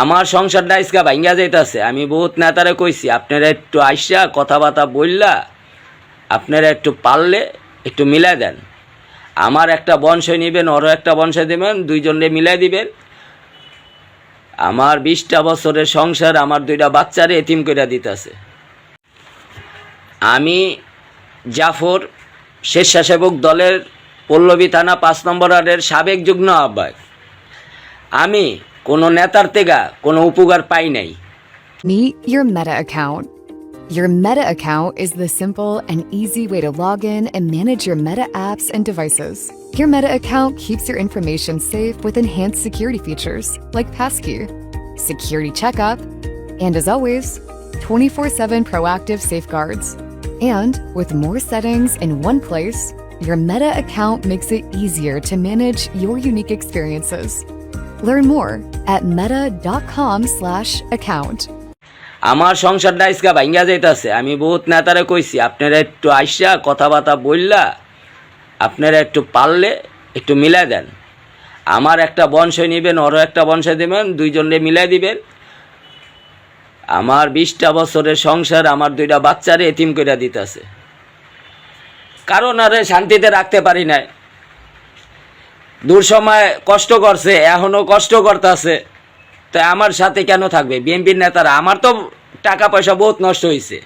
আমার সংসারটা আজকে ভাঙ্গা যাইতাছে। আমি বহুত নেতারে কইছি আপনারা একটু আইসা কথাবার্তা বললা আপনারা একটু পারলে একটু মিলাই দেন। আমার একটা বংশই নেবেন, ওরও একটা বংশই দেবেন, দুইজনে মিলাই দিবেন। আমার 20টা বছরের সংসার, আমার 2টা বাচ্চারে এতিম করে দিতেছে। আমি জাফর, স্বেচ্ছাসেবক দলের পল্লবী থানা 5 নম্বর ওয়ার্ডের সাবেক যুগ্ম আহ্বায়ক। আমি কোনো নেতার থেকে কোনো উপকার পাই নাই। Meet your Meta account. Your Meta account is the simple and easy way to log in and manage your Meta apps and devices. Your Meta account keeps your information safe with enhanced security features like Passkey, Security Checkup, and as always, 24/7 proactive safeguards. And with more settings in one place, your Meta account makes it easier to manage your unique experiences. Learn more at meta.com/account. আমার সংসারটা আজকে ভাঙ্গা যাইতাছে। আমি বহুত নেতারে কইছি আপনারা একটু আইসা কথাবার্তা বললা আপনারা একটু পারলে একটু মিলাই দেন। আমার একটা বংশই নেবেন, ওরও একটা বংশই দেবেন, দুইজনে মিলাই দিবেন। আমার 20টা বছরের সংসার, আমার 2টা বাচ্চারে এতিম করে দিতেছে। কারণ আরে শান্তিতে রাখতে পারি নাই। দূর সময় কষ্ট করছে, এখনও কষ্ট করতেছে। তো আমার সাথে কেন থাকবে বিএনপির নেতারা? আমার তো টাকা পয়সা বহুত নষ্ট হয়েছে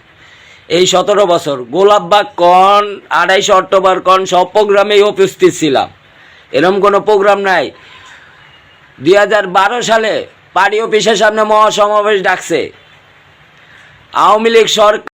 এই 17 বছর। গোলাপবাগ কন, 28 অক্টোবর কন, সব প্রোগ্রামেই উপস্থিত ছিলাম। এরকম কোনো প্রোগ্রাম নাই। 2012 সালে পার্টি অফিসের সামনে মহাসমাবেশ ডাকছে আওয়ামী লীগ সরকার।